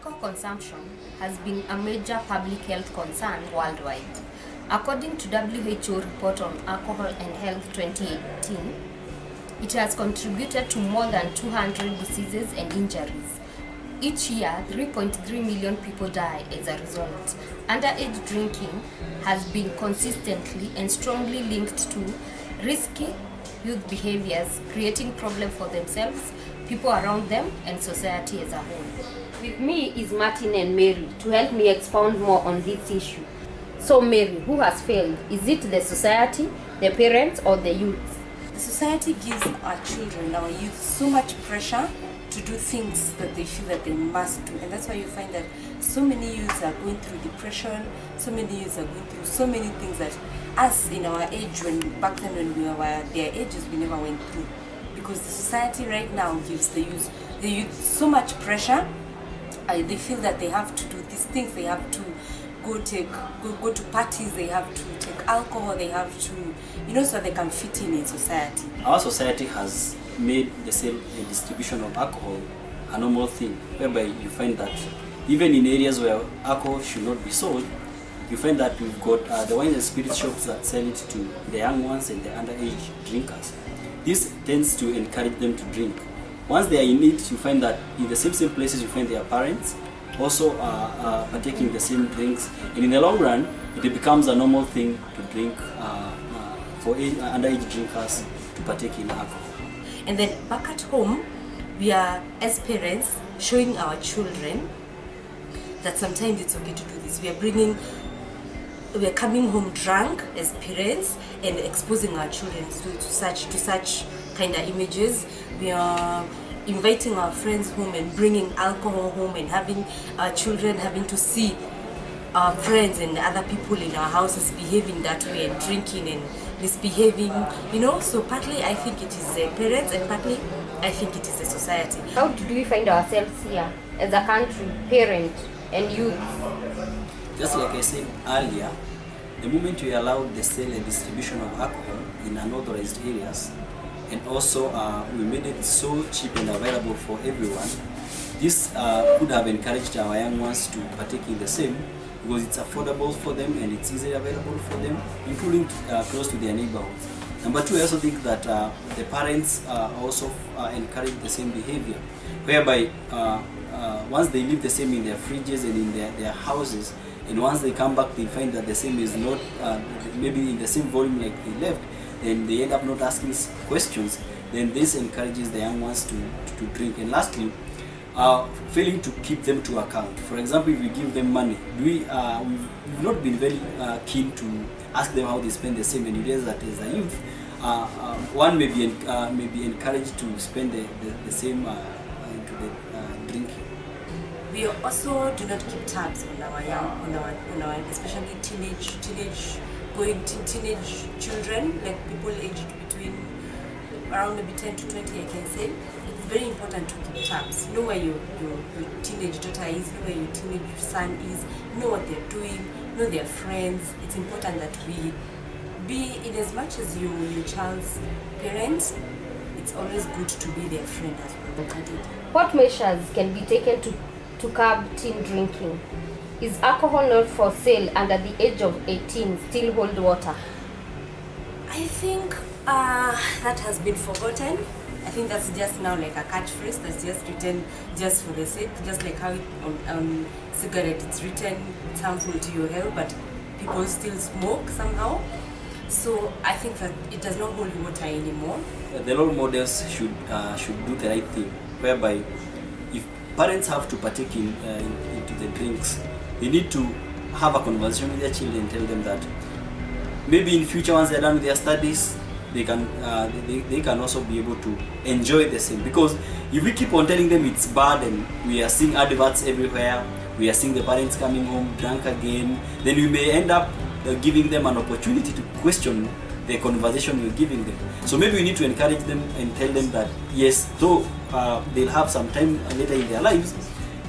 Alcohol consumption has been a major public health concern worldwide. According to WHO report on alcohol and health 2018, it has contributed to more than 200 diseases and injuries. Each year, 3.3 million people die as a result. Underage drinking has been consistently and strongly linked to risky youth behaviors, creating problems for themselves, people around them, and society as a whole. With me is Martin and Mary to help me expound more on this issue. So Mary, who has failed? Is it the society, the parents, or the youth? The society gives our children, our youth, so much pressure to do things that they feel that they must do. And that's why you find that so many youths are going through depression, so many youths are going through so many things that us in our age, back then when we were their ages, we never went through. Because the society right now gives the youth so much pressure. They feel that they have to do these things, they have to go to parties, they have to take alcohol, they have to, so they can fit in society. Our society has made the sale and distribution of alcohol a normal thing, whereby you find that even in areas where alcohol should not be sold, you find that we've got the wine and spirit shops that sell it to the young ones and the underage drinkers. This tends to encourage them to drink. Once they are in it, you find that in the same places you find their parents also partaking the same drinks, and in the long run it becomes a normal thing to drink for underage drinkers to partake in alcohol. And then back at home, we are as parents showing our children that sometimes it's okay to do this. We are coming home drunk as parents and exposing our children to such kind of images. We are inviting our friends home and bringing alcohol home and having our children having to see our friends and other people in our houses behaving that way and drinking and misbehaving, So partly I think it is the parents and partly I think it is the society. How do we find ourselves here as a country, parent and youth? Just like I said earlier, the moment we allowed the sale and distribution of alcohol in unauthorized areas, and also we made it so cheap and available for everyone, this could have encouraged our young ones to partake in the same, because it's affordable for them and it's easily available for them, including close to their neighborhoods. Number two, I also think that the parents also encourage the same behavior, whereby once they leave the same in their fridges and in their houses, and once they come back they find that the same is not maybe in the same volume like they left, then they end up not asking questions. Then this encourages the young ones to drink. And lastly, failing to keep them to account. For example, if we give them money, we've not been very keen to ask them how they spend the same, and you realize that as a youth, one may be encouraged to spend the same into the drinking. We also do not keep tabs on our especially teenage children, like people aged between around maybe 10 to 20, I can say. It's very important to keep tabs. Know where your teenage daughter is, know where your teenage son is, know what they're doing, know their friends. It's important that we be, in as much as your child's parents, it's always good to be their friend as well. What measures can be taken to curb teen drinking? Is alcohol not for sale under the age of 18 still hold water? I think that has been forgotten. I think that's just now like a catchphrase that's just written just for the sake, just like how on cigarette it's written it's harmful to your health, but people still smoke somehow. So I think that it does not hold water anymore. The role models should do the right thing, whereby if parents have to partake into the drinks, they need to have a conversation with their children and tell them that maybe in future, once they're done with their studies, they can also be able to enjoy the same. Because if we keep on telling them it's bad and we are seeing adverts everywhere, we are seeing the parents coming home drunk again, then we may end up giving them an opportunity to question the conversation we're giving them. So maybe we need to encourage them and tell them that yes, though they'll have some time later in their lives,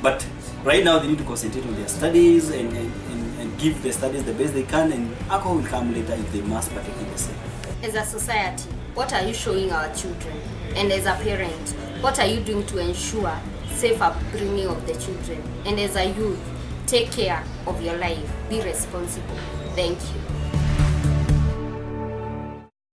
but right now they need to concentrate on their studies and give the studies the best they can, and alcohol will come later if they must partake in the same. As a society, what are you showing our children? And as a parent, what are you doing to ensure safe upbringing of the children. And as a youth, take care of your life. Be responsible. Thank you.